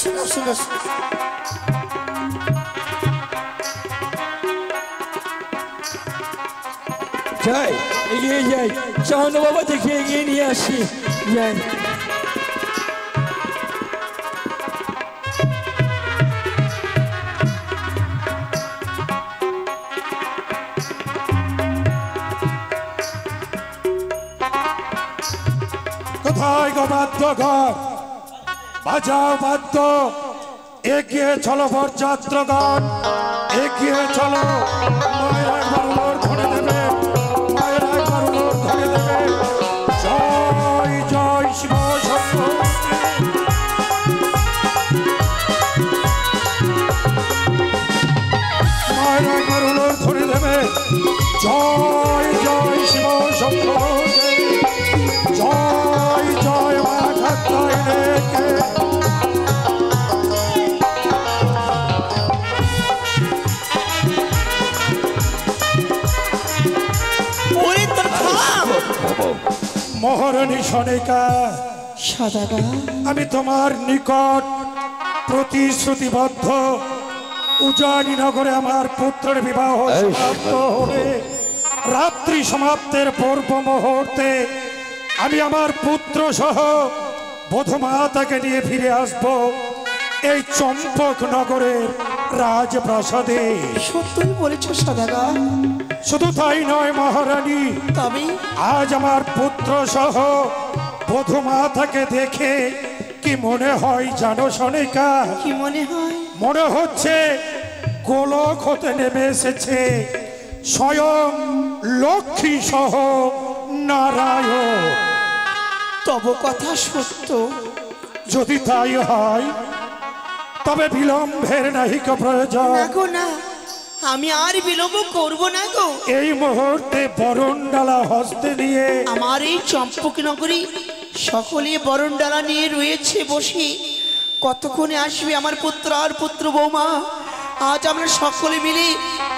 শুনো শুনো যাই, এগিয়ে যাই, শাহানু বাবা দেখে এগিয়ে নিয়ে আসি। যাই। কোথায় গো বাদ্যগণ, বাজাও বাদ্য, এগিয়ে চলো বরযাত্রগণ, এগিয়ে চলো। মায়েরা একবার উলট ধরে দেবে, মায়েরা একবার উলট ধরে দেবে। জয় জয় শিব শম্ভু। মায়েরা একবার উলট ধরে দেবে। জয় জয় শিব শম্ভু, জয় জয় মা খাতায় রেখে। মহারানী সনিকা, আমি তোমার নিকট প্রতিশ্রুতিবদ্ধ, উজানি নগরে আমার পুত্রের বিবাহ সমাপ্ত হলে রাত্রি সমাপ্তের পূর্ব মুহূর্তে আমি আমার পুত্র সহ বধূমাতাকে নিয়ে ফিরে আসব এই চম্পক নগরের রাজপ্রাসাদে। সত্যই বলেছ সদাগর। শুধু তাই নয় মহারানী, তবে আজ আমার পুত্র সহ বধূমাতাকে দেখে কি মনে হয় জানো সনিকা? কি মনে হয়? মনে হচ্ছে গোলক হতে নেমে এসেছে স্বয়ং লক্ষ্মী সহ নারায়ণ। তব কথা সত্য। যদি তাই হয় তবে বিলম্বের নাহিক প্রয়োজন। না গো না, আমি আর বিলম্ব করব না গো। এই মুহূর্তে বরণডালা হস্তে নিয়ে আমার এই চম্পক নগরী সকলে বরণডালা নিয়ে রয়েছে বসে। কতক্ষণে আসবে আমার পুত্র আর পুত্র বৌমা? আজ আমরা সকলে মিলে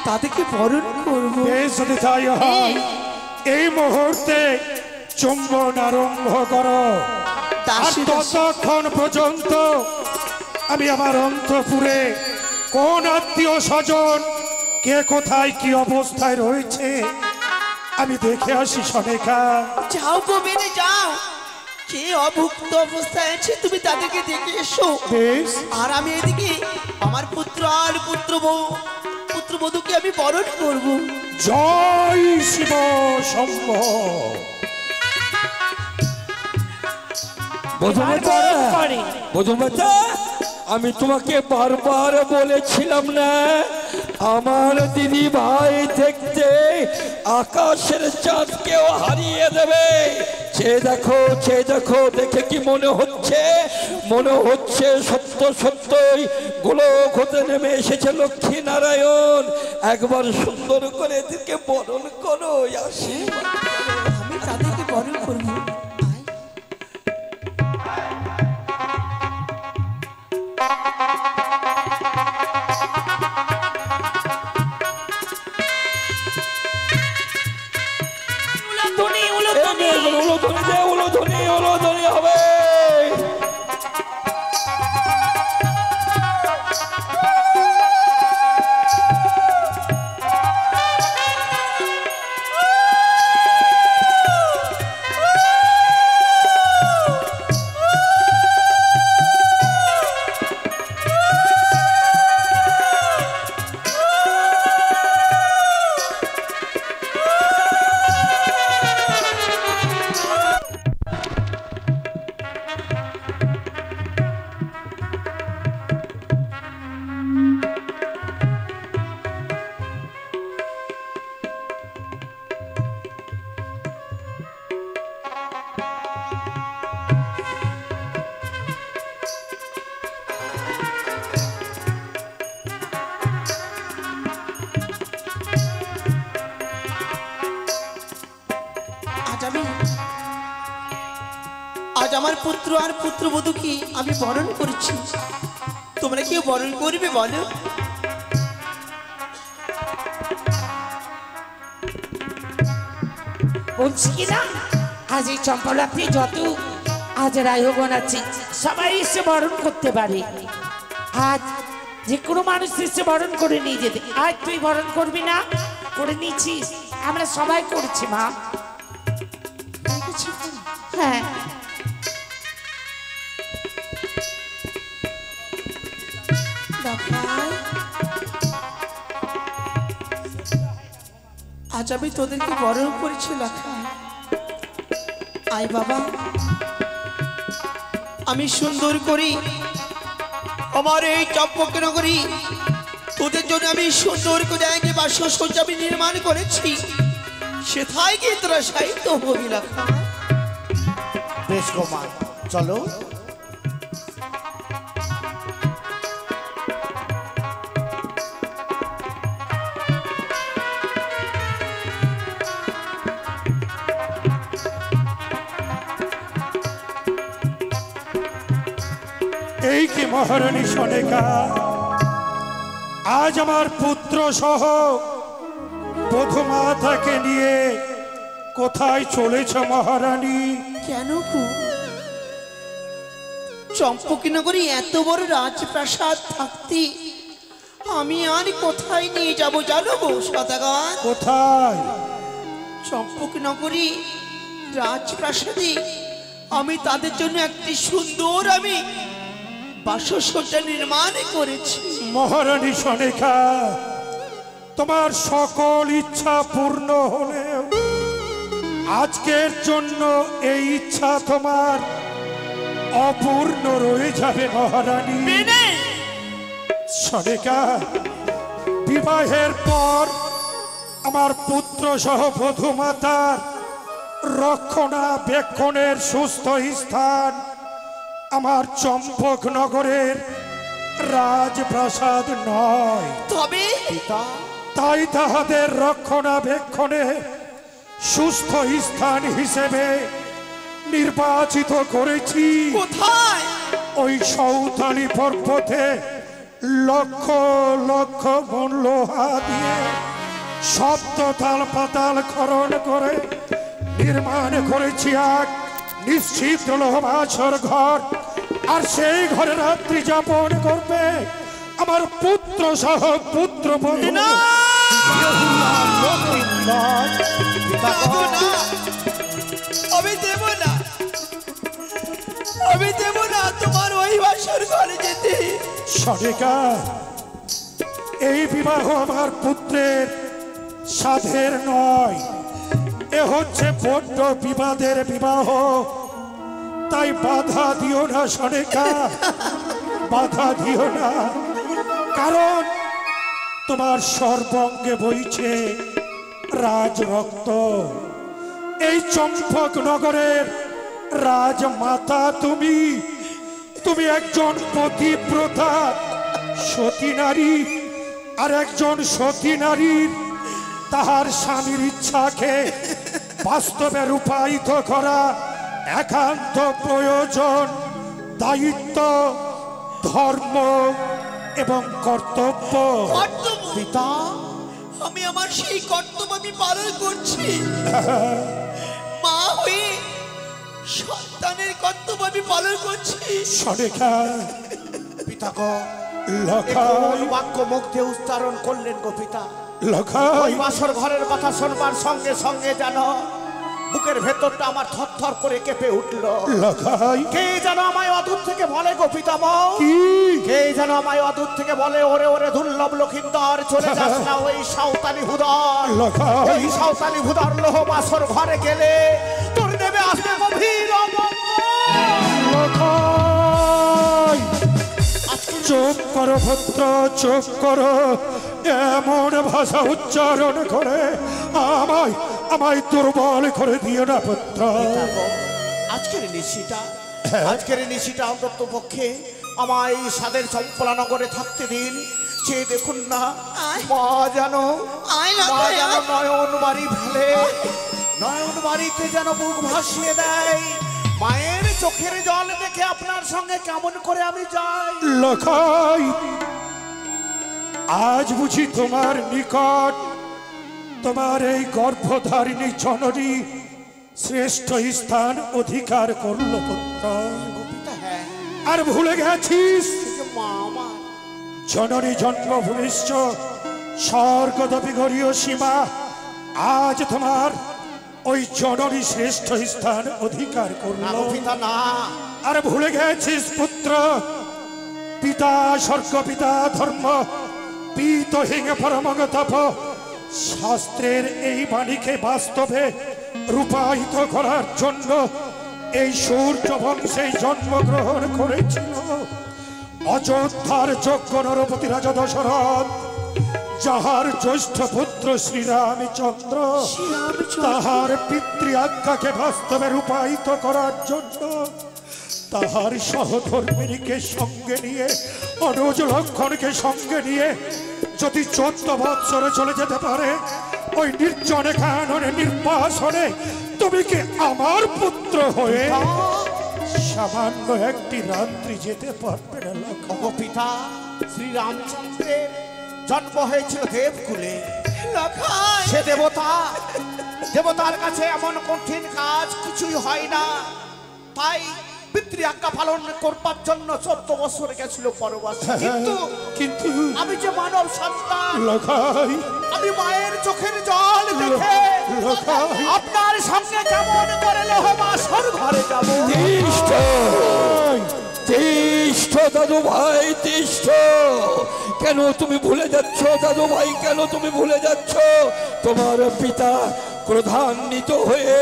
তাদেরকে বরণ করব। যদি তাই হয় এই মুহূর্তে চুম্বন আরম্ভ করো। আর ততক্ষণ পর্যন্ত আমি আমার অন্তপুরে কোন আত্মীয় স্বজন কে কোথায় কি অবস্থায় রয়েছে আমি দেখে আসি সনিকা। যাও গো মেনে যাও, কে অভুক্ত অবস্থায় আছে তুমি তাদেরকে দেখে এসো। আর আমি এদিকে আমার পুত্র আর পুত্র বধূকে আমি বরণ করব। জয় শিব শম্ভু। বধূমাতা, আমি তোমাকে বারবার বলেছিলাম না আমার দিদি ভাই দেখতে আকাশের চাঁদকেও হারিয়ে দেবে। চেয়ে দেখো, দেখে কি মনে হচ্ছে? মনে হচ্ছে সত্য সত্যই গোলক হতে নেমে এসেছে লক্ষ্মী নারায়ণ। একবার সুন্দর করে এদেরকে বরণ করো। আমি তাদেরকে বরণ করবো। উলোধ্বনি হবে। আজ আমার পুত্র আর পুত্রবধূকে আমি বরণ করেছি। তোমরা কেউ বরণ করবে বলো? বলছি কি না, আজ এই চম্পালাপি যত আজ রায়গণ আছে সবাই এসে বরণ করতে পারে। আজ যে কোনো মানুষ এসে বরণ করে নিয়ে যেতে। আজ তুই বরণ করবি না? করে নিচ্ছিস? আমরা সবাই করছি মা। হ্যাঁ আজ আমি তোদেরকে বরণ করেছি লাখাই। আয় বাবা, আমি সুন্দর করি আমার এই চম্পকনগরী তোদের জন্য আমি সুন্দর করে এক বাসসজ্জা আমি নির্মাণ করেছি। সেথায় গিয়ে তোরা সাহিত্য হবি লাখা। বেশ গো মা, চলো। এই কি মহারানী সনেকা, আজ আমার পুত্র সহ বধূমাতাকে নিয়ে কোথায় চলেছ মহারানী? কেন গো? চম্পকনগরী এত বড় রাজপ্রাসাদ থাকতে আমি আর কোথায় নিয়ে যাব জানো গো সদাগর? কোথায়? চম্পকনগরী রাজপ্রাসাদে আমি তাদের জন্য একটি সুন্দর আমি বাসসজ্জা নির্মাণ করেছি। মহারানী সনেকা, তোমার সকল ইচ্ছা পূর্ণ হলেও আজকের জন্য এই ইচ্ছা তোমার অপূর্ণ রয়ে যাবে মহারানী। সনেকা, বিবাহের পর আমার পুত্র সহ বধূমাতার রক্ষণাবেক্ষণের সুস্থ স্থান আমার চম্পকনগরের রাজপ্রাসাদ নয়। তবে তাই তাহাদের রক্ষণাবেক্ষণে সুস্থ স্থান হিসেবে নির্বাচিত করেছি কোথায়? ওই সৌতানি পর্বতে লক্ষ লক্ষ মন লোহা দিয়ে সপ্ত তাল পাতাল খনন করে নির্মাণ করেছি এক নিশ্চিত লোহবাসর ঘর। আর সেই ঘরে রাত্রি যাপন করবে আমার পুত্র সহ পুত্র বধূ। আমি দেব না, আমি দেব না তোমার ওই বাসর ঘরে যেতে। সনেকা, এই বিবাহ আমার পুত্রের সাধের নয়, এ হচ্ছে বড্ড বিবাদের বিবাহ। তাই বাধা দিও না সনেকা, বাধা দিও না। কারণ তোমার সর্বঙ্গে বইছে রাজরক্ত। এই চম্পকনগরের রাজমাতা তুমি, তুমি একজন পতিব্রতা সতী নারী। আর একজন সতী নারীর তাহার স্বামীর ইচ্ছাকে বাস্তবে রূপায়িত করা একান্ত প্রয়োজন, দায়িত্ব, ধর্ম এবং কর্তব্য। পিতা, আমি আমার সেই কর্তব্য আমি পালন করছি। মা হয়ে সন্তানের কর্তব্য আমি পালন করছি। সনেকা, পিতা গো, লখাই, বাক্য মুখ দিয়ে উচ্চারণ করলেন গো পিতা। লখাই, ওই বাসর ঘরের কথা শুনবার সঙ্গে সঙ্গে জানো বুকের ভেতরটা আমার থরথর করে কেঁপে উঠল। লখাই, কে যেন আমায় অদূর থেকে বলে গো পিতামহ, কি? কে যেন আমায় অদূর থেকে বলে, ওরে ওরে দুর্লভ লক্ষিন্দর, চলে যাস না ওই সাঁওতালি হুদর। লখাই, ওই সাঁওতালি হুদর লোহ বাসর ঘরে গেলে তোর নেমে আসবে গভীর লখাই, চুপ করো পুত্র, চুপ করো। এমন ভাষা উচ্চারণ করে আমায় আমায় দুর্বল করে দিও না পুত্র। আজকের নিশিটা অন্তত পক্ষে আমায় সাদের চম্পলানগরে থাকতে দিন। সে দেখুন না, মা যেন নয়ন বাড়ি ফেলে, নয়ন বাড়িতে যেন বুক ভাসিয়ে দেয়। মায়ের চোখের জল দেখে আপনার সঙ্গে কেমন করে আমি যাই। লখাই, আজ বুঝি তোমার নিকট তোমার এই গর্ভধারিণী জননী শ্রেষ্ঠ স্থান অধিকার করল পুত্র। হ্যাঁ, আর ভুলে গেছিস মা আমার জননী জন্মভূমিশ্চ স্বর্গদপি গরীয় সীমা। আজ তোমার ওই জননী শ্রেষ্ঠ স্থান অধিকার করল। পিতা না, আর ভুলে গেছিস পুত্র, পিতা স্বর্গ পিতা ধর্ম পিত হিঙে পরমগ তপ। শাস্ত্রের এই বাণীকে বাস্তবে রূপায়িত করার জন্য এই সূর্য বংশে জন্মগ্রহণ করেছিল অযোধ্যার যোগ্য নরপতি রাজা দশরথ, যাহার জ্যেষ্ঠ পুত্র শ্রীরামচন্দ্র। তাহার পিতৃ আজ্ঞাকে বাস্তবে রূপায়িত করার জন্য তাহার সহধর্মিনীকে সঙ্গে নিয়ে, অনুজ লক্ষণকে সঙ্গে নিয়ে যদি 14 বৎসরে চলে যেতে পারে ওই নির্জনে কাননে নির্বাসনে, তুমি কি আমার পুত্র হয়ে সামান্য একটি রাত্রি যেতে পারবে না? ও পিতা, শ্রীরামচন্দ্রের জন্ম হয়েছিল দেবকুলে। সে দেবতা, দেবতার কাছে এমন কঠিন কাজ কিছুই হয় না। তাই পিতৃ আজ্ঞা পালন করবার জন্য 14 বছর গেছিল পরবাসী। কিন্তু আমি যে মানব সন্তান, আমি মায়ের চোখের জল দেখে আপনার সামনে কেমন করে লোহবাসর ঘরে যাব। তিষ্ঠ দাদু ভাই, তিষ্ঠ। কেন তুমি ভুলে যাচ্ছ দাদু ভাই? কেন তুমি ভুলে যাচ্ছ? তোমার পিতা ক্রোধান্বিত হয়ে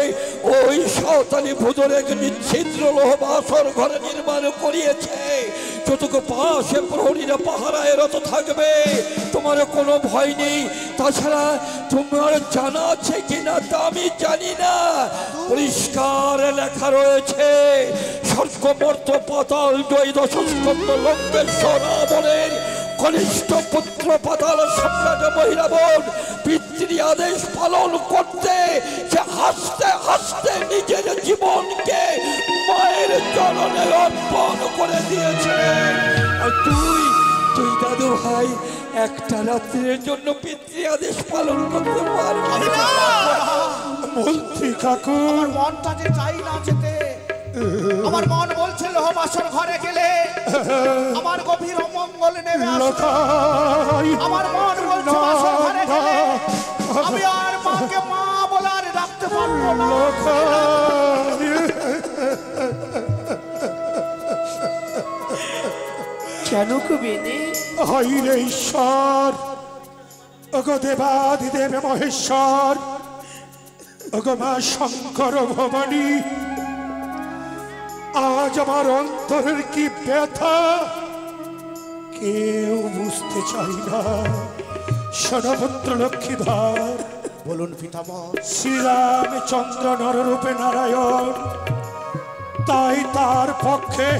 ওই সাঁওতালি ভুজরে নিচ্ছিদ্র লোহবাসর ঘরে নির্মাণ করিয়েছে। যতটুকু পাশে প্রহরীরা পাহারায় রত থাকবে, তোমার কোনো ভয় নেই। তাছাড়া তোমার জানা আছে কিনা তা আমি জানি না। পরিষ্কার লেখা রয়েছে, স্বর্গ মর্ত পাতাল জয় দশস্কন্দ লঙ্কেশ্বর রাবণের কনিষ্ঠ পুত্র পাতাল সম্রাট মহিরাবণ পিতৃ আদেশ পালন করতে সে হাসতে হাসতে নিজের জীবনকে মায়ের চরণে অর্পণ করে দিয়েছিলেন। আর তুই দাদু ভাই একটা রাত্রের জন্য পিতৃ আদেশ পালন করতে পারবি না? মন্ত্রী কাকু, মনটাকে চাই না যেতে। আমার মন বলছে লোহবাসর ঘরে গেলে আমার গভীর অমঙ্গল নেমে আসবে। আমার মন বলছে বাসর ঘরে গেলে আমি আর মাকে মা বলার ডাকতে পারবো না। কেন কবিনি? হইলে ঈশ্বর, ওগো দেবাদিদেব মহেশ্বর, ওগো মা শঙ্কর ভবানী, আজ আমার অন্তরের কি ব্যথা কেউ বুঝতে চাই না। শোনপুত্র লক্ষ্মীধর, বলুন পিতামহ। শ্রীরামচন্দ্র নররূপে নারায়ণ, তাই তার পক্ষে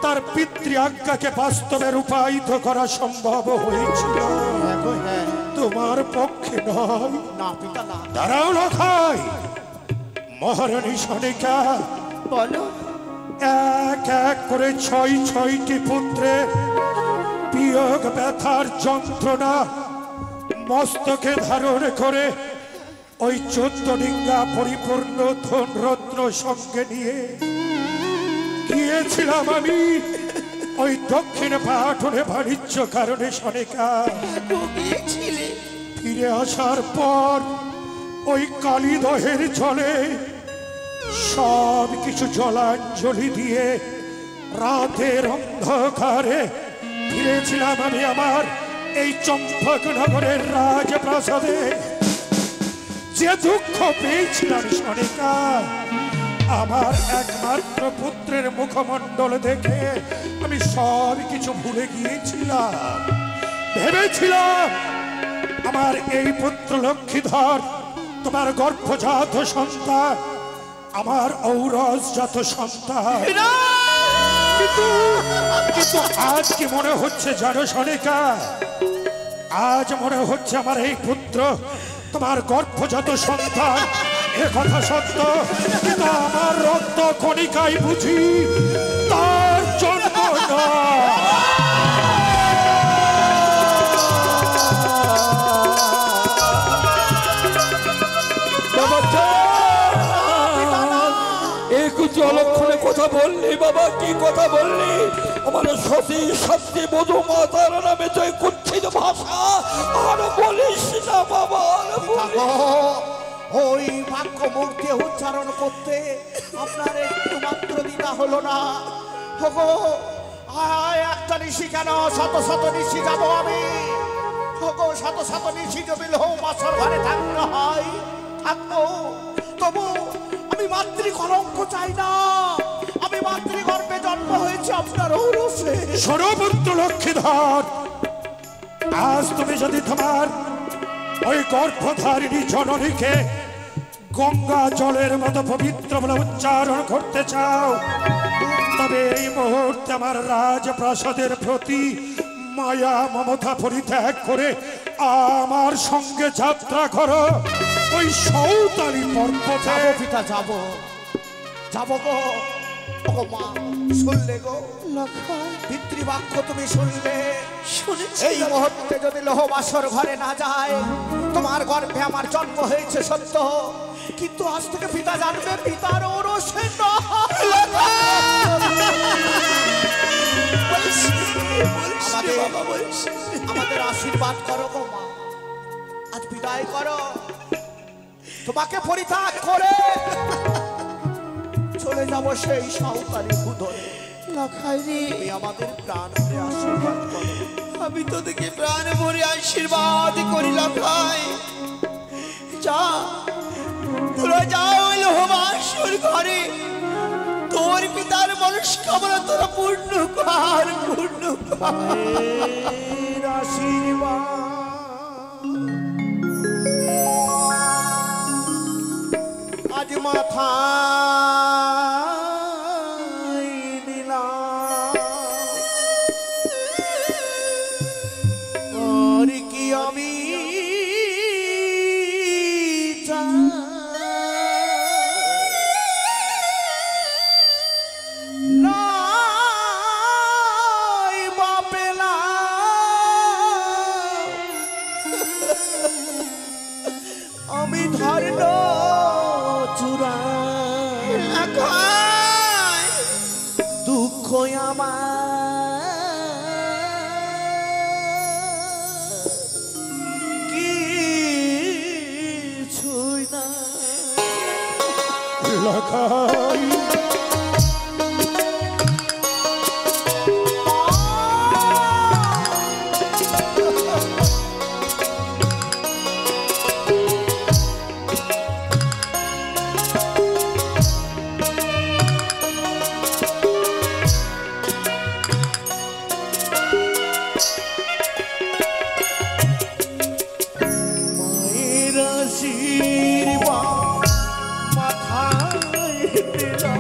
তার পিতৃ আজ্ঞাকে বাস্তবে রূপায়িত করা সম্ভব হয়েছিল, তোমার পক্ষে নয়। না পিতা না। দাঁড়াও লখাই। মহারানী সনিকা বলো। এক এক করে 6টি পুত্রের বিয়োগ ব্যথার যন্ত্রণা মস্তকে ধারণ করে ওই 14 ডিঙ্গা পরিপূর্ণ ধন রত্ন সঙ্গে নিয়ে গিয়েছিলাম আমি ওই দক্ষিণ পাটনে বাণিজ্য কারণে সনিকা। ফিরে আসার পর ওই কালীদহের জলে সব কিছু জলাঞ্জলি দিয়ে রাতের অন্ধকারে ফিরেছিলাম আমি আমার এই চম্পকনগরের রাজপ্রাসাদে। যে দুঃখ পেয়েছিলাম সনিকা, আমার একমাত্র পুত্রের মুখমণ্ডল দেখে আমি সব কিছু ভুলে গিয়েছিলাম। ভেবেছিলাম আমার এই পুত্র লক্ষ্মীধর তোমার গর্ভজাত সন্তান, আমার ঔরসজাত সন্তান। কিন্তু আজ কি মনে হচ্ছে জানো সনিকা? আজ মনে হচ্ছে আমার এই পুত্র তোমার গর্ভজাত সন্তান। এ কথা সত্য, কিন্তু আমার রক্ত কণিকাই বুঝি তার জন্ম নয়। একটু অলক্ষণে কথা বললি তুই বাবা কি কথা বললি? আমার সতী সত্যি বধূ মাতার নামে তুই কুচ্ছিত ভাষা আর বলিস না বাবা, আর বলিস না। ওই বাক্য মুখ দিয়ে উচ্চারণ করতে আপনার একটু মাত্র দ্বিধা হলো না? হগো একটা নিশি কেন, শত শত নিশি যাব আমি। হগো শত শত নিশি যদি লৌ মাছের ঘরে থাকতে হয় থাকবো, তবু আমি মাতৃ কলঙ্ক চাই না। আমি মাতৃ গর্ভে জন্ম হয়েছে আপনার ঔরসে। সর্বপুত্র লক্ষ্মীধর, আজ তুমি যদি তোমার ওই গর্ভধারিণী জননীকে গঙ্গা জলের মতো পবিত্র বলে উচ্চারণ করতে চাও, তবে এই মুহূর্তে আমার রাজপ্রাসাদের প্রতি মায়া মমতা পরিত্যাগ করে আমার সঙ্গে যাত্রা করো ওই সৌতালি পর্বতে। যাবো পিতা, যাবো যাবো গো। ও মা, শুনলে গো পিতৃবাক্য তুমি শুনলে? এই মুহূর্তে যদি লোহবাসর ঘরে না যায়, তোমার গর্ভে আমার জন্ম হয়েছে সত্য, কিন্তু আজ থেকে পিতা জানবে পিতার ঔরসে আমাদের আশীর্বাদ করো গো মা, আজ বিদায় করো। তোমাকে পরিত্যাগ করে চলে যাবো সেই সাঁওতালি ভূধরে। তুমি আমাদের প্রাণ ভরে আশীর্বাদ করো। আমি তোদেরকে প্রাণ ভরে আশীর্বাদ করি লখাই। যা, তোরা যা ওই লোহবাসর ঘরে তোর পিতার মনস্কামনা তোরা পূর্ণ কর, পূর্ণ কর। আশীর্বাদ আজ মাথা দিলাম, আর কি আমি আমি ধরল চূড়া দুঃখ আমার কিছুই না লাখাই মায়ের আশীর্বাদ মাথায় দিলাম।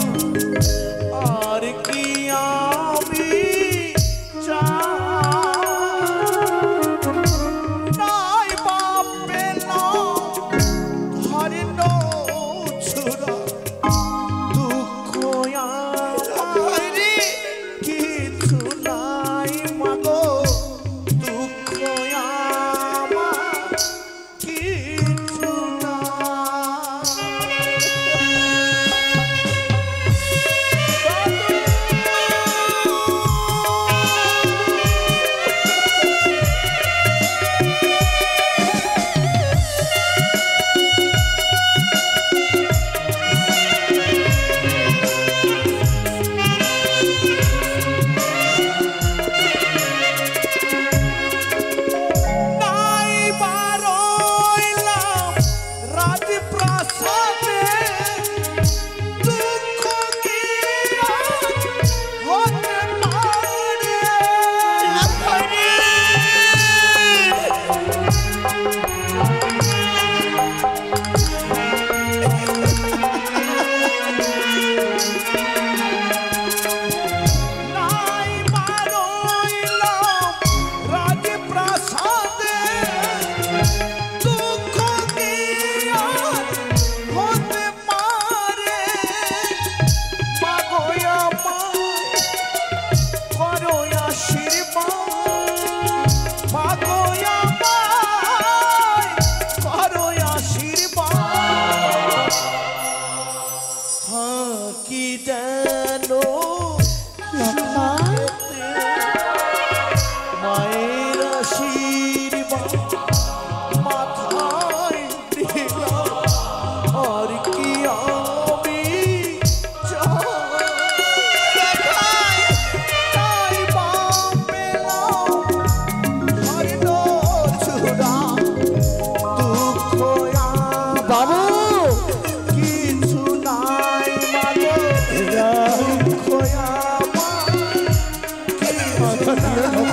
বাবু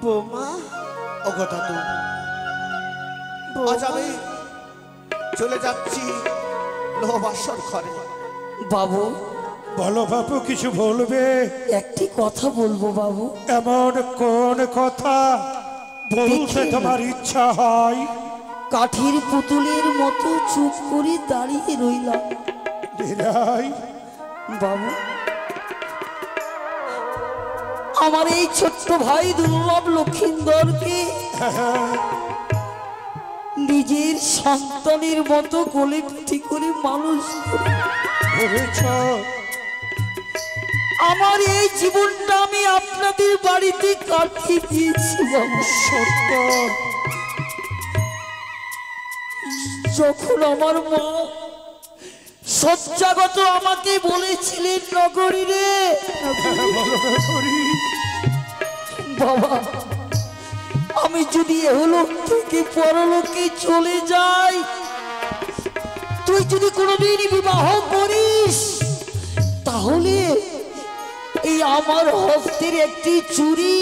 বৌমা ওগো দাদু, আজ আমি চলে যাচ্ছি লোহবাসর ঘরে। বাবু বলো বাবু, কিছু বলবে? একটি কথা বলবো বাবু। এমন কোন কথা বলতে তোমার ইচ্ছা হয়? কাঠের পুতুলের মতো চুপ করে দাঁড়িয়ে রইলাম বিদায় বাবু। আমার এই ছোট্ট ভাই দুর্লভ লক্ষিন্দরকে নিজের সন্তানের মতো কোলে পিঠে করে মানুষ করেছ। আমার এই জীবনটা আমি আপনাদের বাড়িতে কাটিয়ে দিয়েছি বাবু। সত্য, যখন আমার মা সজ্জাগত আমাকে বলেছিলেন নগরী রে বাবা, আমি যদি এহলোক থেকে পরলোকে চলে যাই, তুই যদি কোনোদিন বিবাহ করিস, তাহলে এই আমার হস্তের একটি চুড়ি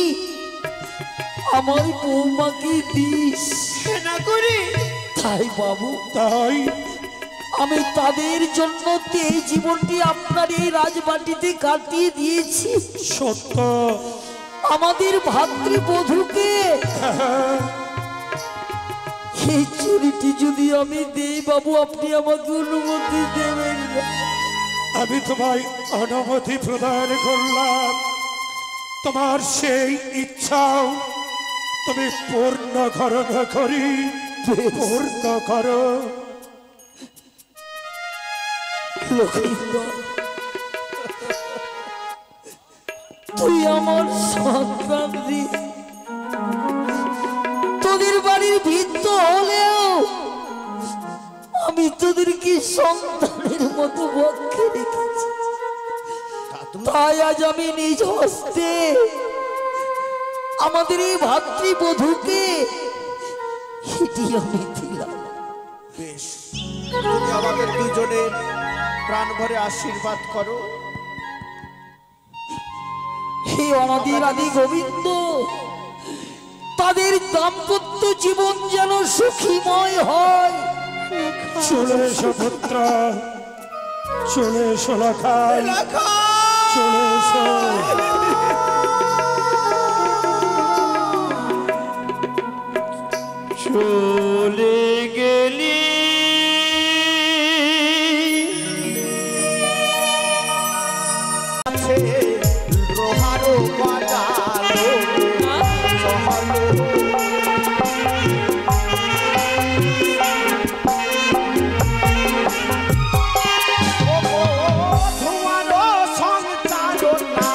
আমার বৌমাকে দিস না করি। তাই বাবু, তাই আমি তাদের জন্য এই জীবনটি আপনার এই রাজবাটিতে কাটিয়ে দিয়েছি। সত্য, আমাদের ভাতৃবধূকে এই চুরিটি যদি আমি দেই বাবু, আপনি আমাকে অনুমতি দেবেন না? আমি তোমায় অনুমতি প্রদান করলাম। তোমার সেই ইচ্ছাও তুমি পূর্ণ করো না করি, পূর্ণ করো। লক্ষিন্দর, তুই আমার সন্তান রে। তোদের বাড়ির ভিত্ত হলেও আমি তোদেরকে সন্তানের মতো বক্ষে রেখেছি। তাই আজ আমি নিজ হস্তে আমাদের এই ভাতৃবধূকে এটি আমি দিলাম। বেশ, তুমি আমাদের দুজনের প্রাণ ভরে আশীর্বাদ করো। হে অনাদির আদি গোবিন্দ, তাদের দাম্পত্য জীবন যেন সুখীময় হয়। চলে এসো পুত্র, চলে এসো লাখাই, চলে এসো। চলে গেলি আছে রোহারো বাজারো চলো। তোমারও সঞ্চালনা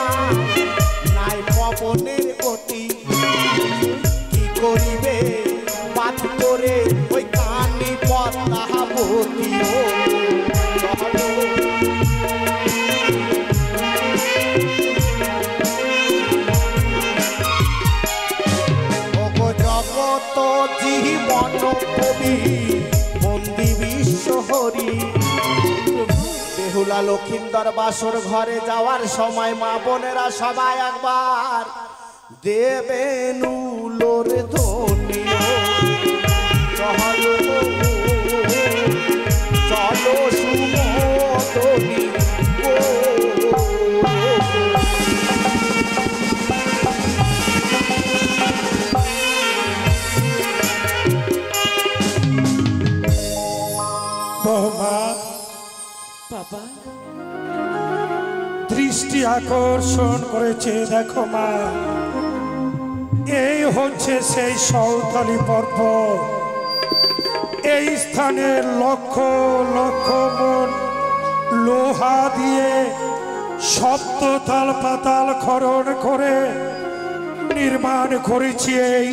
নাই পবনের গতি, কি করিবে বাদ করে ওই কানি পদ্মাবতী। ও চলো জগত জীবন কবি বন্দি বিশ্ব হরি। বেহুলা লক্ষিন্দর বাসর ঘরে যাওয়ার সময় মা বোনেরা সবাই একবার দেবেন উলোর ধ্বনি। চলো চলো সুমদনী ও বৌমা, বাবা, দৃষ্টি আকর্ষণ করেছে দেখো মা, এই হচ্ছে সেই সাঁওতালি পর্বত। এই স্থানে লক্ষ লক্ষ মন লোহা দিয়ে সপ্ত তাল পাতাল খনন করে নির্মাণ করেছি এই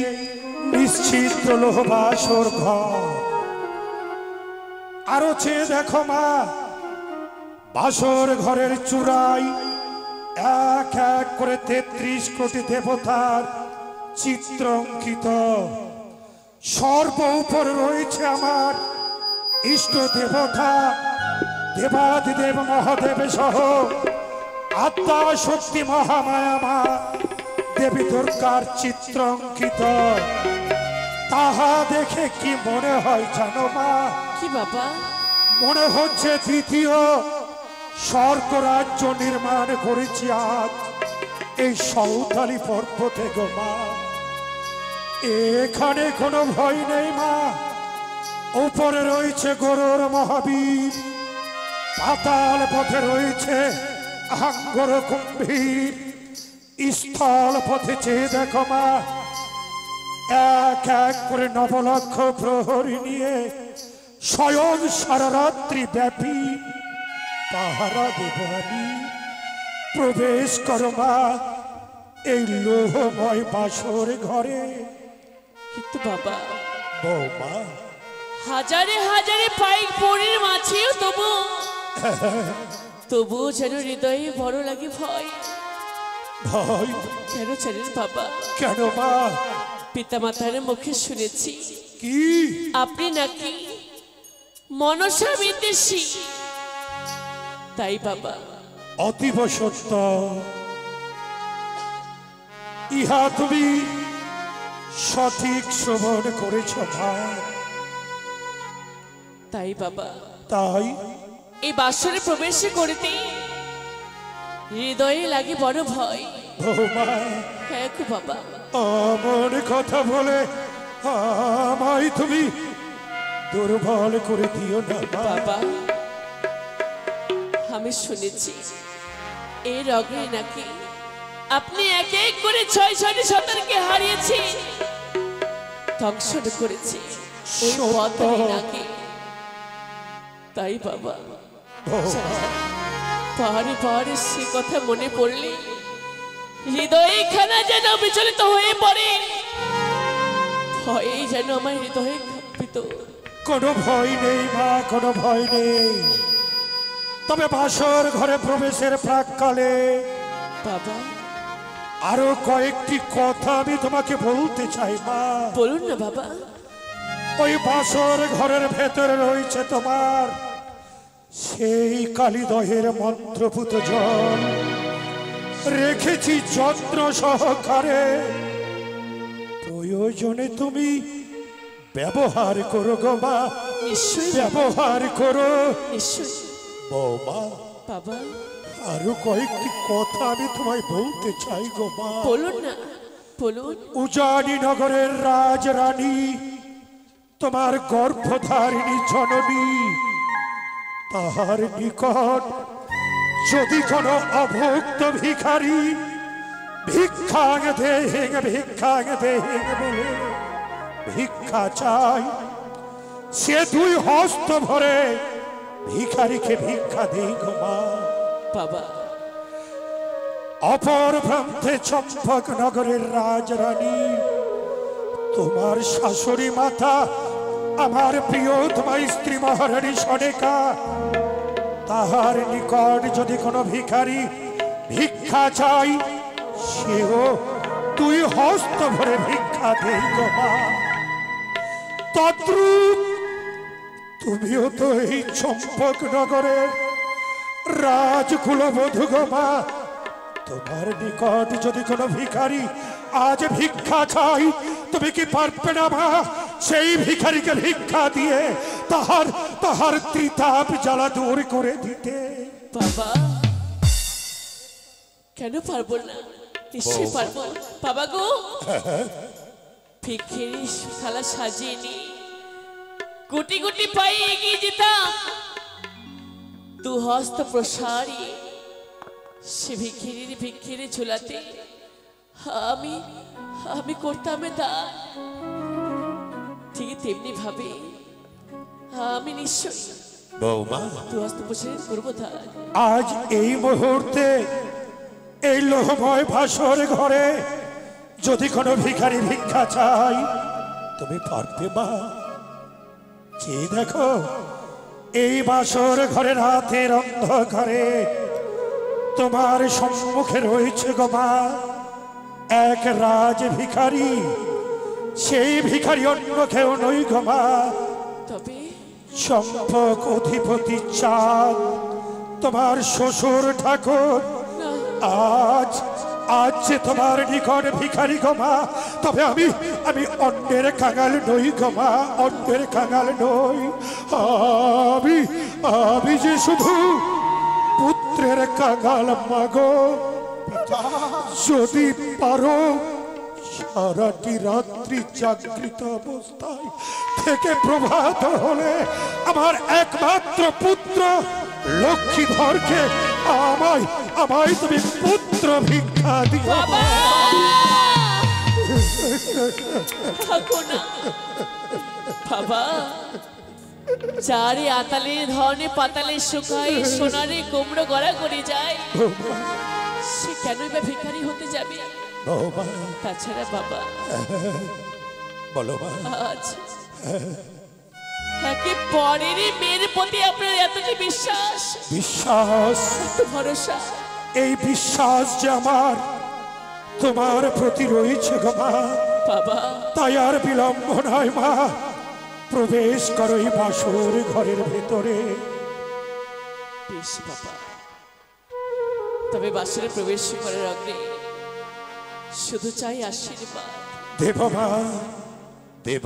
নিশ্চিত লোহবাসর ঘর। আরো চেয়ে দেখো মা, বাসর ঘরের চূড়ায় এক এক করে 33 কোটি দেবতার চিত্র অঙ্কিত। সর্ব উপরে রয়েছে আমার ইষ্ট দেবতা দেবাদিদেব মহাদেব সহ আত্মা শক্তি মহামায়া মা দেবী দুর্গার চিত্র অঙ্কিত। তাহা দেখে কি মনে হয় জানো মা? কি বাবা? মনে হচ্ছে দ্বিতীয় স্বর্গরাজ্য নির্মাণ করেছি আজ এই সাঁওতালি পর্বতে গো মা। এখানে কোনো ভয় নেই মা। উপরে রয়েছে গরুর মহাবীর, পাতাল পথে রয়েছে আঙ্গর কুম্ভীর, স্থল পথে চেয়ে দেখো মা এক এক করে নবলক্ষ প্রহরী নিয়ে স্বয়ং সারা রাত্রি ব্যাপী পাহারা দেব আমি। প্রবেশ করো মা এই লোহময় বাসর ঘরে। কিন্তু বাবা, বৌমা হাজারে হাজারে পাইক পরের মাঝেও তবুও যেন হৃদয়ে বড় লাগে ভয়। ভয় কেন জানেন বাবা? কেন মা? পিতামাতার মুখে শুনেছি কি আপনি নাকি মনসা বিদ্বেষী। তাই বাবা, অতীব সত্য। ইহা তুমি সঠিক শ্রবণ করেছ মা। তাই বাবা, তাই এই বাসরে প্রবেশ করিতে হৃদয়ে লাগে বড় ভয়। বৌমা হ্যাঁ গো বাবা, আমার কথা বলে আমায় তুমি দুর্বল করে দিও না মা। বাবা আমি শুনেছি এই রগে নাকি আপনি এক এক করে 6 সন্তানকে হারিয়েছি, ধ্বংস করেছি ওই পথে নাকি। তাই বাবা, পাহাড়ে পাহাড়ে সে কথা মনে পড়লে হৃদয়ে খানা যেন বিচলিত হয়ে পড়ে, ভয়ে যেন আমার হৃদয়ে কম্পিত। কোনো ভয় নেই মা, কোনো ভয় নেই। তবে বাসর ঘরে প্রবেশের প্রাককালে বাবা আরো কয়েকটি কথা আমি তোমাকে বলতে চাই মা। বলুন না বাবা। ওই বাসর ঘরের ভেতরে রয়েছে তোমার সেই কালীদহের মন্ত্রপুত জল, রেখেছি যত্ন সহকারে। প্রয়োজনে তুমি ব্যবহার করো গো মা, নিশ্চয়ই ব্যবহার করো নিশ্চয়ই বৌমা। বাবা আরো কয়েকটি কথা আমি তোমায় বলতে চাই গো মা। বলুন না, বলুন। উজানি নগরের রাজরানী তোমার গর্ভধারিণী জননী, তাহার নিকট যদি কোনো অভুক্ত ভিখারি ভিক্ষাং দেহেং বলে ভিক্ষা চাই, সে 2 হস্ত ভরে ভিখারিকে ভিক্ষা দেই গো মা। বাবা অপর প্রান্তে চম্পক নগরের রাজরানী তোমার শাশুড়ি মাতা আমার প্রিয়তমা স্ত্রী মহারানী সনেকা, তাহার নিকট যদি কোনো ভিখারি ভিক্ষা চাই, সেও 2 হস্ত ভরে ভিক্ষা দেই গো মা। তদ্রূপ তুমিও তো এই চম্পক নগরের রাজকুলবধূ গো মা। তোমার নিকট যদি কোনো ভিখারি আজ ভিক্ষা চাই, তুমি কি পারবে না মা সেই ভিখারিকে ভিক্ষা দিয়ে তাহার ত্রিতাপ জ্বালা দূর করে দিতে? বাবা কেন পারবো না? নিশ্চয়ই পারবো বাবা গো। ভিক্ষের থালা সাজিয়ে নি গুটি গুটি পায়ে এগিয়ে যেতাম, 2 হস্ত প্রসারী সে ভিক্ষের ঝোলাতে আমি করতাম দান। ঠিক তেমনি ভাবে আমি নিশ্চয়ই বৌমা 2 হস্ত প্রসারী করবো দান। আজ এই মুহূর্তে এই লোহময় ভাসর ঘরে যদি কোনো ভিখারি ভিক্ষা চাই, তুমি পারবে মা? যে দেখো এই বাসর ঘরের হাতের অন্ধকারে তোমার সম্মুখে রয়েছে গো মা এক রাজ ভিখারি, সেই ভিখারি অন্য কেউ নই গো মা, তবে চম্পক অধিপতি চাঁদ, তোমার শ্বশুর ঠাকুর। আজ আজ যে তোমার নিকট ভিখারি গো মা, তবে আমি অন্যের কাঙাল নই গো মা, অন্যের কাঙাল নই। আমি যে শুধু পুত্রের কাঙাল মাগো। যদি পারো সারাটি রাত্রি জাগৃত অবস্থায় থেকে প্রভাত হলে আমার একমাত্র পুত্র লক্ষ্মীধরকে আমায় তুমি পুত্র ভিক্ষা দিও। বাবা, চারে আতালে ধনে পাতালে শুকায়, সোনারে কুমড়ো গড়া করে যায়, সে কেনই বা ভিখারি হতে যাবে? তাছাড়া বাবা, বলো আজ একে পরেরই মেয়ের প্রতি আপনার এত যে বিশ্বাস, এত ভরসা, এই বিশ্বাস যে আমার তোমার প্রতি রয়েছে গো মা বাবা, তাই আর বিলম্ব নয় মা, প্রবেশ করো এই বাসর ঘরের ভেতরে। বেশ বাবা, তবে বাসরে প্রবেশ করার আগে শুধু চাই আশীর্বাদ। দেব মা, দেব।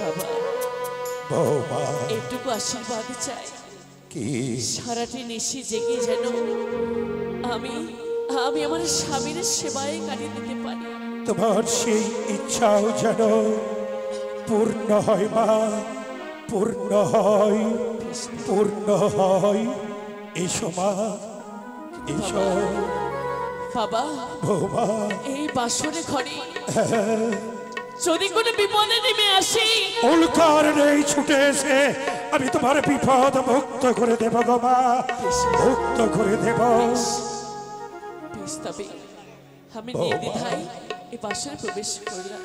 বাবা, বাবা, একটুকু আশীর্বাদ চাই। কি? সারাটি নিশি জেগে যেন আমি আমার স্বামীর সেবায় কাটিয়ে দিতে পারি। তোমার সেই ইচ্ছাও যেন পূর্ণ হয় মা, পূর্ণ হয়, পূর্ণ হয়। এসো মা, এসো। বাবা, বৌমা, এই বাসরে ঘরে যদি কোনো বিপদে নেমে আসি, উল্কার নেই ছুটে এসে আমি তোমার বিপদ মুক্ত করে দেব গো মা, মুক্ত করে দেব। বেশ, তবে আমি নির্দ্বিধায় এই বাসরে প্রবেশ করলাম।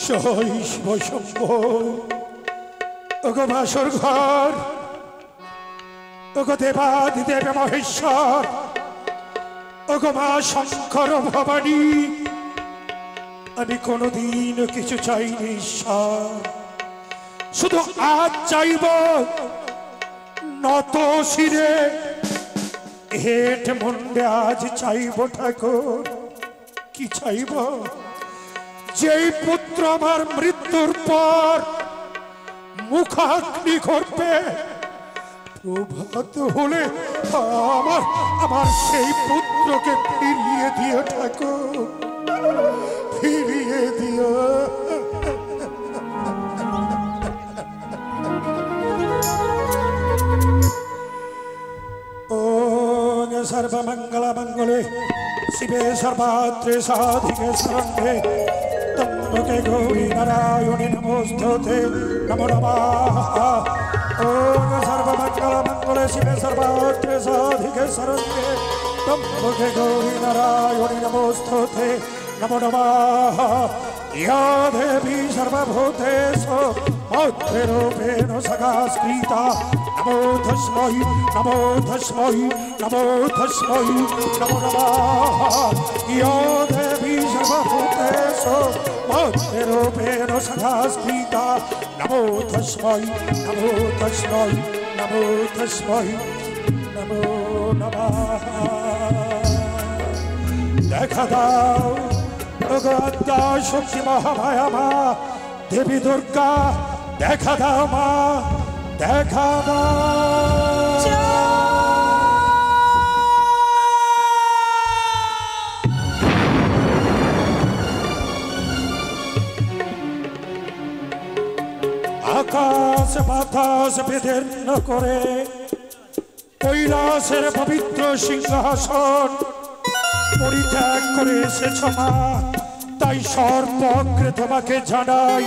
জয় শিব শম্ভু। ওগো বাসর ঘর, ওগো দেবাদিদেব মহেশ্বর, ওগো মা শঙ্কর ভবানী, আমি কোনোদিন কিছু চাইনি ঈশ্বর, শুধু আজ চাইব নত শিরে হেট মুন্ডে আজ চাইব ঠাকুর। কি চাইব? যেই পুত্র আমার মৃত্যুর পর মুখাগ্নি করবে, প্রভাত হলে আমার সেই পুত্রকে ফিরিয়ে দিও ঠাকুর, ফিরিয়ে দিও। ওম সর্বমঙ্গল মঙ্গলে শিবে সর্বাত্রে সাধিকে শরণ্যে ত্র্যম্বকে গৌরী নারায়ণী নমোস্তুতে, নমো নমঃ। ওম সর্বমঙ্গল মঙ্গলে শিবে সর্বাত্রে সাধিকে শরণ্যে ত্র্যম্বকে গৌরী নারায়ণী নমোস্তুতে, নমো নমঃ। या देवी सर्वभूतेषु मौद्रूपेण सदा स्थिता, नमो तस्मै, नमो तस्मै, नमो तस्मै, नमो नमः। या देवी सर्वभूतेषु मौद्रूपेण सदा स्थिता, नमो तस्मै, नमो तस्मै, नमो तस्मै, नमो नमः। দেখা দাও আদ্যা শক্তি মহামায়া মা, দেবী দুর্গা, দেখা দাও মা, দেখা দাও। আকাশ বাতাস বিদীর্ণ করে কৈলাসের পবিত্র সিংহাসন পরিত্যাগ করে এসেছ মা, তাই সর্বগ্রে তোমাকে জানাই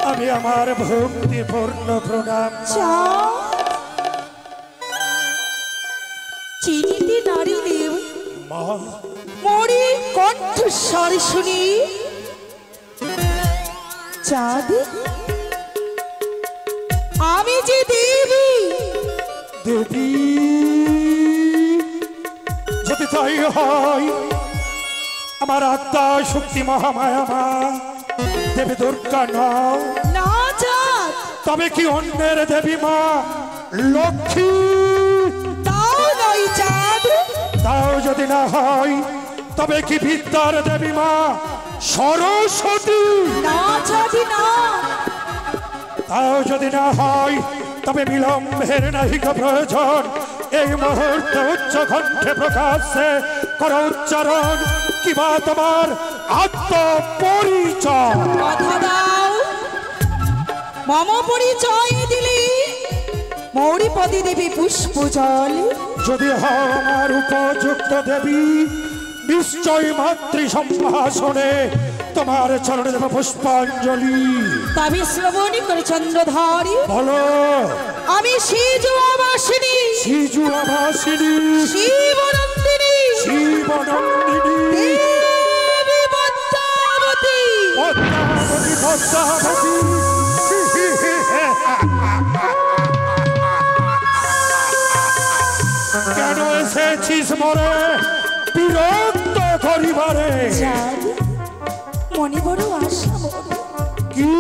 আমি আমার ভক্তিপূর্ণ প্রণাম। চিনিতে নারী দেব মা, মরি কণ্ঠস্বর শুনি চাঁদ আমি যে দেবী। দেবী যদি তাই হয়, আমার আত্মা শক্তি মহামায়া মা দেবী দুর্গা নাও, না চাঁদ, তবে কি অন্যের দেবী মা লক্ষ্মী? তাও নয় চাঁদ। তাও যদি না হয়, তবে কি বিদ্যার দেবী মা সরস্বতী? না চাঁদ না। তাও যদি না হয়, তবে বিলম্বের নাহিক প্রয়োজন। এই মুহূর্তে উচ্চ কণ্ঠে প্রকাশে করো উচ্চারণ, কিবা তোমার আত্মপরিচয়। কথা দাও, মম পরিচয় দিলি মৌরিপদী দেবী পুষ্পজল। যদি হও আমার উপযুক্ত দেবী, নিশ্চয় মাতৃ সম্ভাষণে তোমার চরণে দেব পুষ্পাঞ্জলি। তবে শ্রবণী করে চন্দ্রধারী বলো। আমি শিজুয়াবাসিনী, শিজুয়াবাসিনী, শিবনন্দিনী, শিবনন্দিনী, দেবী পদ্মাবতী। পদ্মাবতী, পদ্মাবতী। কেন এসেছিস মরে বিরক্ত করিবারে? মনে বড় আশা মোর, কি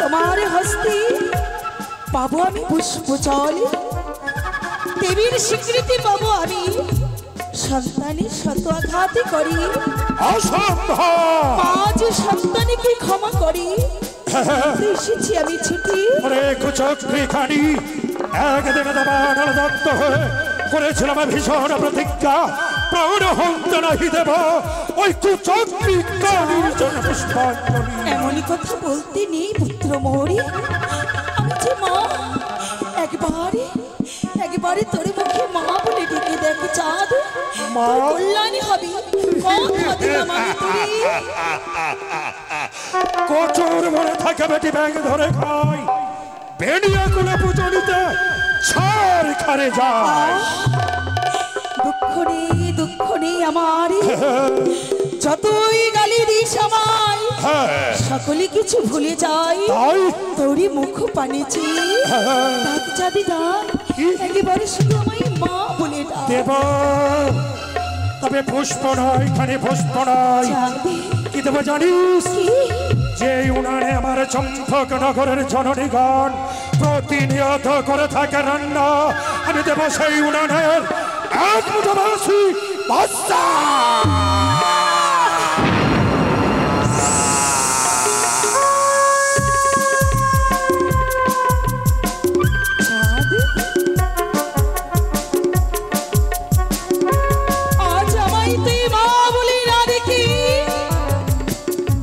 তোমার হস্তে পাবো আমি পুষ্পজল। দেবীর স্বীকৃতি পাবো আমি, সন্তানের শত আঘাতে করি। অসম্ভব। আজ সন্তানকে ক্ষমা করি। এসেছি আমি ছুটি। ওরে কুচক্রি খানি, একদিন তোমার দত্ত হয়ে করেছিলাম ভীষণ প্রতিজ্ঞা, প্রাণ হন্তে নাহি দেব ওই কুচক্রি কানির জন্য পুষ্পাঞ্জলি। এমনই কথা বলতে নেই পুত্র মোরি, আমি যে মা। একবারে তোর মুখে মা বলে ডেকে দেখ চাঁদ, মা? তোর কল্যাণী হবে। কথা দিলাম আমি তোরে। কচুর মনে থাকে বেটি ব্যাগ ধরে খাই, বেড়িয়া কুলে পুজো নিতে ছাড় খারে যায়। দুঃখ নেই আমার, যতই গালি দিস আমায় সকলে কিছু ভুলে যাই। তাই তোরই মুখ পানেছি ডাক চাঁদি ডাক, একেবারে শুধু আমায় মা বলে ডাক। দেব, তবে পুষ্প নয়, খানে পুষ্প নয়। চাঁদি কি দেব জানিস? কি? যে উনানে আমার চম্পক নগরের জননীগণ প্রতিনিয়ত করে থাকে রান্না, আমি দেব সেই উনানের এক মুঠোবাসী বাচ্চা। আজ আমায় তুই মা বলে না দেখি,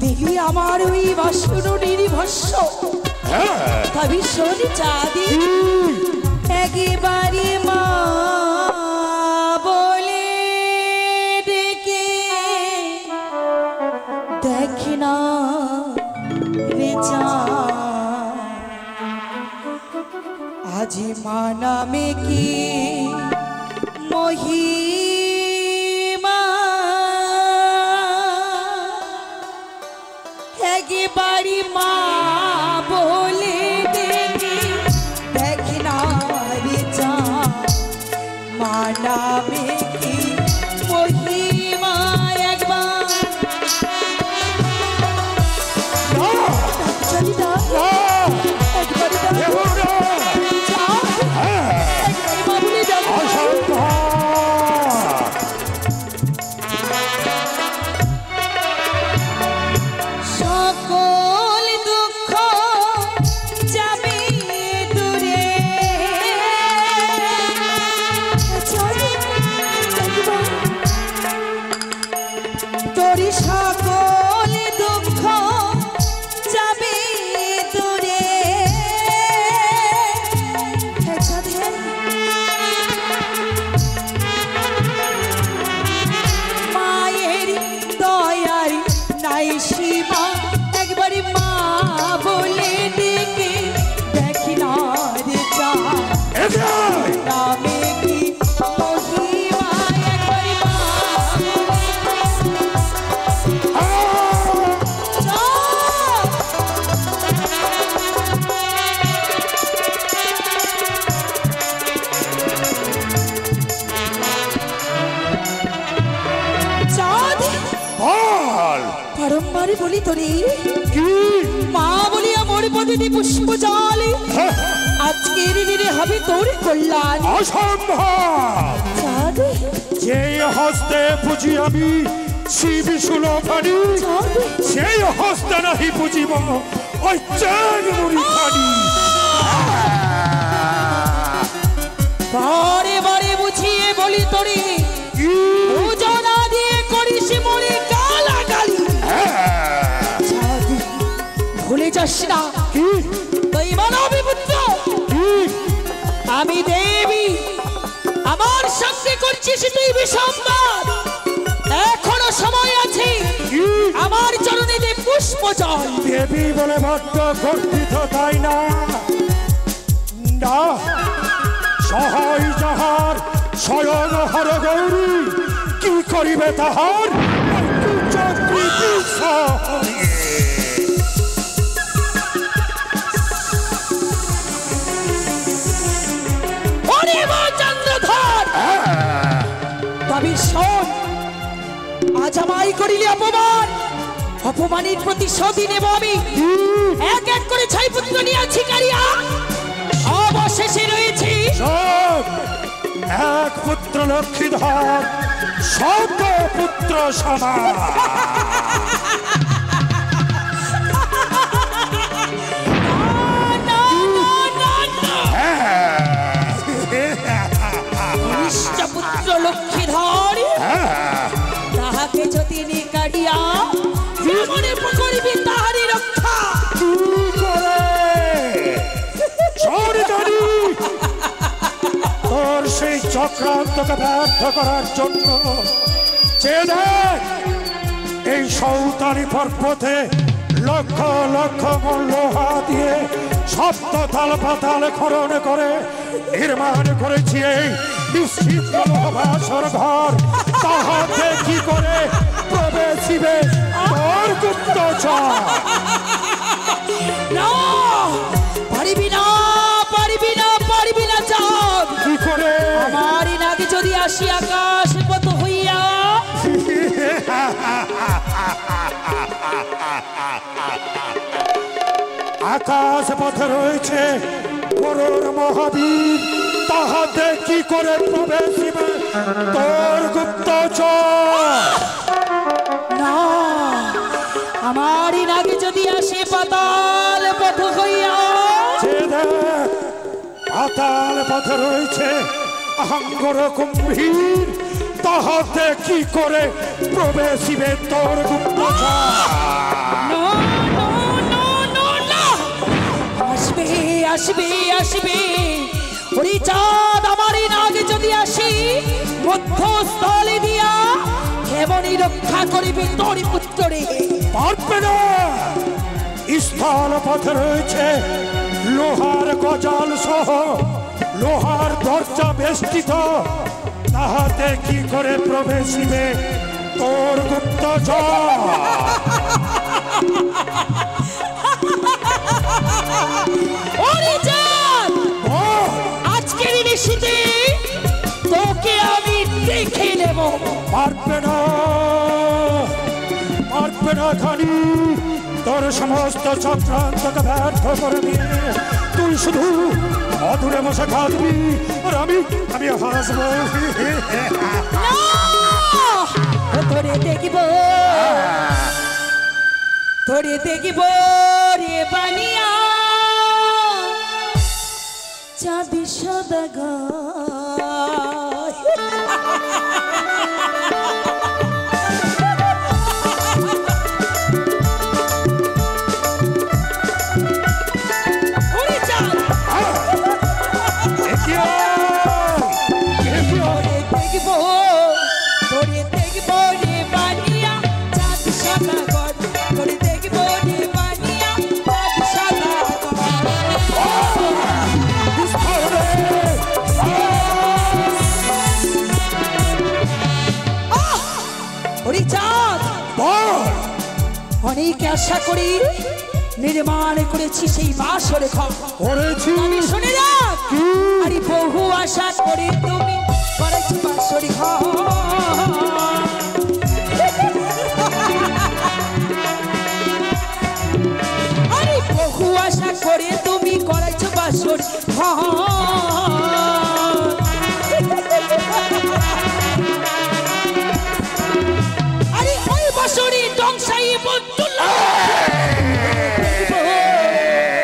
দেখি আমার ওই বাসন নির্ভস্য। তবে শোন চাঁদি, একেবারে মা বলে ডেকে দেখ না রে চাঁদ, আজি মা নামে কি মহিমা। একেবারে মা বলে ডেকে দেখ না রে চাঁদ, মা নামে কি মহিমা। একবার চলি দা, একবারে দা চাঁদ, একবারে মা বলে ডাক। সকল দুঃখ যাবে দূরে, তোরি সকল দুঃখ যাবে দূরে। মায়ের দয়ার নাই সীমা, একবারে মা বলে ডেকে দেখি না রে চাঁদ, নামে কি মহিমা। একবারে মা চাঁদ। আমি বলি তোরে কি মা বলি আমার পদে পুষ্প জল আজকের দিনে হবে তোর কল্যাণ। অসম্ভব। চাঁদ যে হস্তে বুঝি আমি শিব সুলভানি, সেই হস্তে নাহি বুঝিব ওই চাঁদ মুড়ি খানি। বারে বারে বুঝিয়ে বলি তোরে পূজা না দিয়ে করিস মরে গালাগালি। চাঁদ ভুলে যাস না কি তুই মানবী পুত্র, আমি দেবী, আমার সঙ্গে করছিস তুই বিসম্বাদ। এখনো সময় আছে, আমার চরণে পুষ্প জল। দেবী বলে বড্ড গর্বিত তাই না? না, সহায় যাহার স্বয়ং হর গৌরী, কি করিবে তাহার চক্রী সহরী। চন্দ্রধর তবে শোন, আজ আমায় করিলে অপমান, অপমানের প্রতিশোধই নেব আমি। এক এক করে 6 পুত্র নিয়ে আছি কারিয়া, অবশেষে রয়েছে এক পুত্র লক্ষ্মীধর, শত পুত্র সমান। পুত্র লক্ষ্মীধর, তাহাকে যদি কাটিয়া জীবনে করিবি তাহারই রক্ষা। তোর সেই চক্রান্তকে ব্যর্থ করার জন্য এই সৌতানি পর্বতে লক্ষ লক্ষ লোহা দিয়ে সপ্ত তাল পাতাল খরণ করে নির্মাণ করেছি এই নিশ্চিত লোহবাসর ঘর। তাহাতে কি করে প্রবেশিবে তোর গুপ্তচর? না, পারিবি না, পারিবি না, পারিবি না। চাঁদ কি করে? আমার নাগে যদি আসি আকাশ পথ হইয়া, আকাশ পথে রয়েছে গরুর মহাবীর, তাহাতে কি করে প্রবেশিবে তোর গুপ্তচর? না, আমার নাগে যদি আসে পাতাল পথ হইয়া, পাতাল পথে রয়েছে অহঙ্গর কুম্ভীর, তাহাতে কি করে প্রবেশিবে তোর গুপ্তচর? আসবে আসবে আসবে ওরে চাঁদ, আমার নাগে যদি আসি মধ্যস্থলে দিয়া, কেমনই রক্ষা করিবে তোর পুত্রে? পারবে না। স্থল পথে রয়েছে লোহার গজাল সহ লোহার দরজা বেষ্টিত, তাহাতে কি করে প্রবেশিবে তোর গুপ্তচর? ওরে চাঁদ, আজকের নিশীতে তোকে আমি দেখে নেব। পারবে না, পারবে না খানি। তোর সমস্ত চক্রান্তকে ব্যর্থ করে দিয়ে তুই শুধু অদূরে বসে খাবি আর আমি হাসবো। তোরে দেখিব, তোরে দেখিব রে বানিয়া চাঁদ সদাগর। অনেক আশা করি নির্মাণ করেছি সেই বাসর ঘর। আমি শুনে রাখ, আরে বহু আশা করে তুমি করেছি বাসর ঘর। আরে ওই বছরই টংসাই বলতুল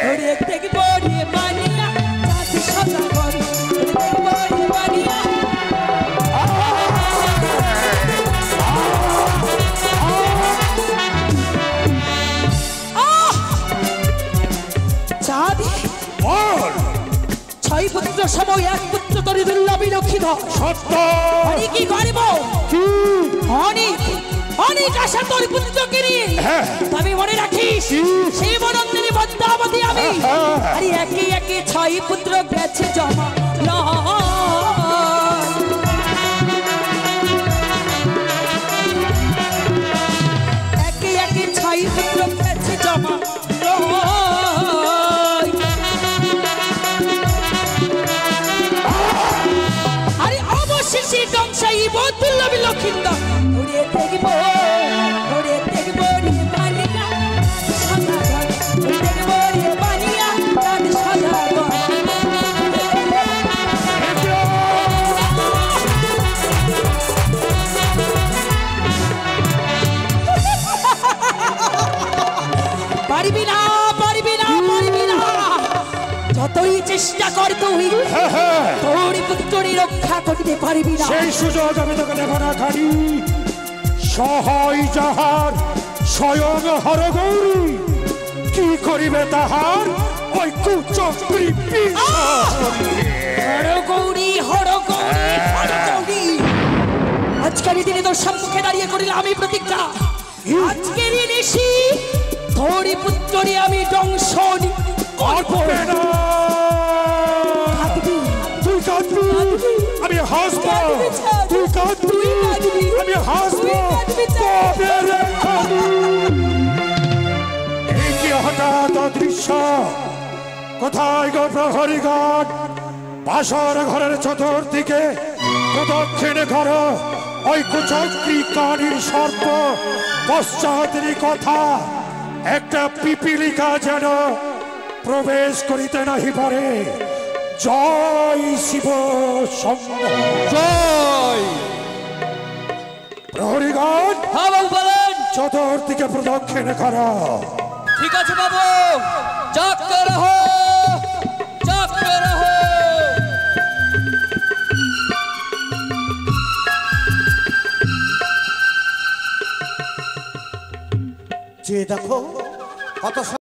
ওরে দেখব রে বানিয়া চাঁদ সাদা ঘর দেখব রে বানিয়া চাঁদ বল ছয় পুত্র সময় এক পুত্র তরি দুর্লভী লক্ষিত সত্য অনেক কি করব অনেক অনেক আশা তোর পুত্রকে নিয়ে তবে মনে রাখিস সেই বনন্দিনী পদ্মাবতী আমি আরে একে একে ছয় পুত্র গেছে জমা একে একে ছয় পুত্র গেছে জমা আরে অবশেষে টংসাই বদুল্লভী লক্ষিত ওরে দেখব রে বানিয়া সাদা ঘর দেখব রে বানিয়া তার সাদা ঘর পারবি না যতই চেষ্টা কর তুই তোর পুত্রী রক্ষা করতে পারবি না সেই সুযোগ আমি তোকে দেব না খালি সহায় যাহার স্বয়ং হরগৌরী কি করিবে তাহার ওই কুচক্রী হরগৌরী আজকের দিনে তোর সম্মুখে দাঁড়িয়ে করিলাম আমি প্রতিজ্ঞা আজকের নিশি তোর পুত্রী আমি দংশন করবে না তুই কাঁদবি আমি হাসবো তুই কাঁদবি আমি হাসবো তবে রে কাঁদবি। এই কি হঠাৎ অদৃশ্য কোথায় গো প্রহরীগণ বাসর ঘরের চতুর্দিকে প্রদক্ষিণে ঘর ওই কুচক্রী কানির সর্প পশ্চাতেরই কথা একটা পিপিলিকা যেন প্রবেশ করিতে নাহি পারে জয় শিব জয় প্রহরীগণ চতুর্দিকে প্রদক্ষিণে কর ঠিক আছে বাবু জাগতে রহো যে দেখো কত